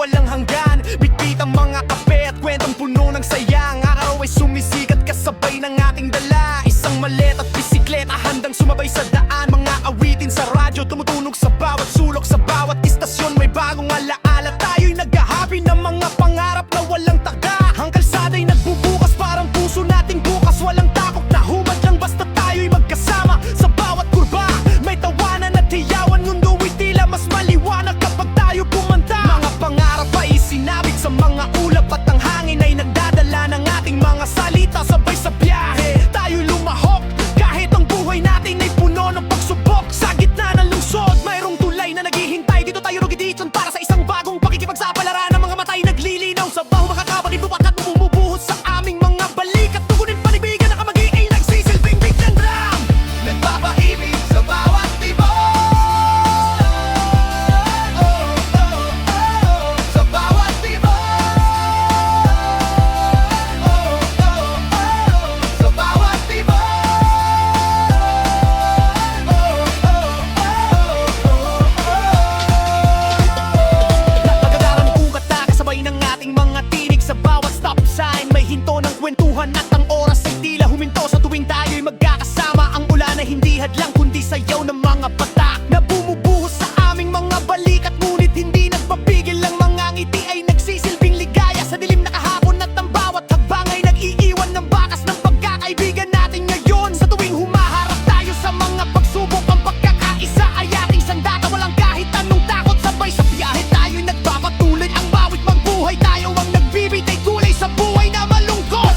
walang hanggan. Bitbit ang mga kape at kwentong puno ng saya. Ang araw ay sumisikat kasabay ng ating dala. Isang malet at bisikleta handang sumabay sa daan. Mga awitin sa radyo tumutunog sa bawat sulok. Sa bawat istasyon may bagong alaala. Tayo'y naghahabi ng mga pangarap na walang taga. Ang kalsada'y nagbubukas parang puso nating bukas. Walang takot na humad lang basta tayo'y magkasama. Sa bawat kurba may tawanan at hiyawan. Mundo'y tila mas maliwanag kapag tayo pumanta. Mga pangarap ay isinabit sa mga ulap. At ang hangin ay nagdadala ng ating mga salita. Sabay sa biyahe tayo'y lumahok. Kahit ang buhay natin ay puno ng pagsubok. Sa gitna ng lungsod mayroong tulay na naghihintay. Dito tayo rugiditson para sa isang bagong pakikipagsapalaran. Ang mga matay naglilinaw sa baho makakapatid bubat at bumubuhos sa aming mga balik. At tugunin panibigan na kamagi ay nagsisilbing big ng drum. Nagpapaibig sa bawat tibok. Sa bawat tibok. Sa bawat tibok. Nagagaran ugat na kasabay ng ating mga tinig. Sa bawat stop sign may hinto ng kwentuhan. At ang oras ay tila huminto sa tuwing tayo'y magkakasama. Ang ulan ay hindi hadlang kundi sayaw ng mga batak na bumubuhos sa aming mga balik. At ngunit hindi nagpapigil ang mga ngiti ay nagsisilbing ligaya. Sa dilim na kahapon at ang bawat hakbang ay nag-iiwan ng bakas ng pagkakaibigan natin ngayon. Sa tuwing humaharap tayo sa mga pagsubok, ang pagkakaisa ay ating sandata. Walang kahit anong takot, sabay sa biyahe tayo'y nagpapatuloy. Ang bawat magbuhay tayo ang nagbibigay kulay sa buhay na malungkot.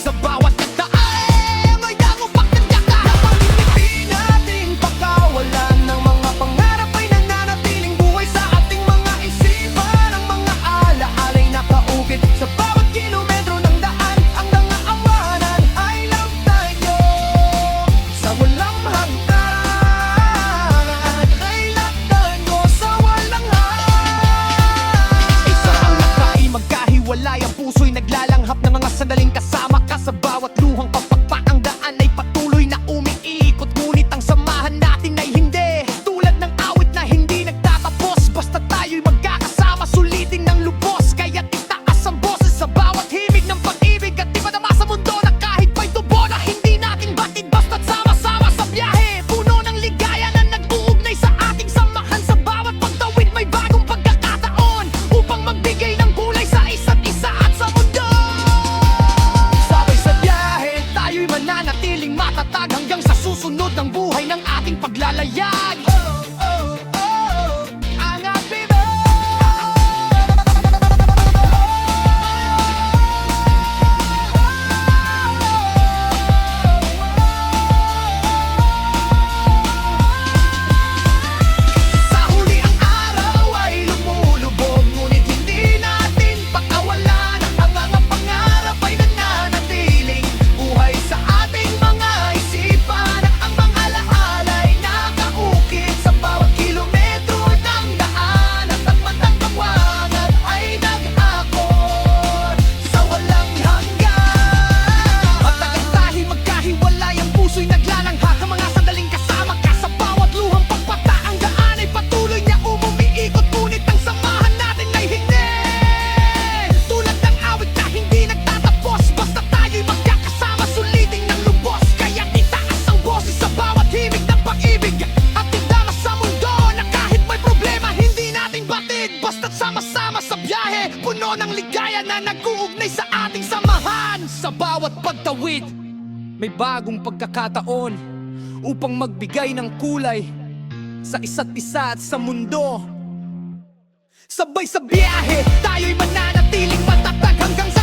Sa bawat kagdaan may dagupak ng yaka. Napangiti nating pagkawalan ng mga pangarap ay nananatiling buhay sa ating mga isipan. Ang mga alaala'y nakaukit sa bawat kilometro ng daan. Ang mga awanan ay love tayo sa walang hanggan. Ay love tayo sa walang hanggan. Isa ang nakain magkahiwalay. Ang puso'y naglalanghap ng mga sandaling kasama ka. Sa bawat luhang pagpakpak ang daan ay patuloy na umiikot. Ngunit ang samahan natin ay hindi tulad ng awit na hindi nagtatapos. Basta tayo'y magkakasama, sulitin ng lubos. Kaya't itaas ang boses sa bawat himig ng pag-ibig. At ipadama sa mundo na kahit pa'y tubo na hindi natin batid. Basta't sama-sama sa biyahe puno ng ligaya na nag-uugnay sa ating samahan. Sa bawat pagtawid may bagong pagkakataon upang magbigay ng kulay sa isa't isa at sa mundo. Sabay sa biyahe tayo'y mananatiling matatag hanggang sa susunod ng buhay ng ating paglalayag. Angat viva! Sa huli ang araw ay lumulubog. Ngunit hindi natin pakawalan. Ang mga pangarap ay nananatiling buhay sa ating mga isipan. Ang mga alaala ay nakaukit sa bawat kilometro ng daan. At ang matang kawangan ay nag-akot sa walang hanggan. Matagal tayo magkahiwalay, ang puso'y naglalanghap. Ang mga sandaling kasama ka sa bawat luhang pagpata. Ang daan ay patuloy niya umiikot. Ngunit ang samahan natin ay hindi tulad ng awit na hindi nagtatapos. Basta tayo'y magkakasama, sulitin ng lubos. Kaya't itaas ang boses sa bawat himig ng pag-ibig. At idama sa mundo na kahit may problema hindi natin batid. Basta't sama-sama sa biyahe puno ng ligaya na nag-uugnay sa ating samahan. Sa bawat pagtawid may bagong pagkakataon upang magbigay ng kulay sa isa't isa at sa mundo. Sabay sa biyahe tayo'y mananatiling matatag hanggang sa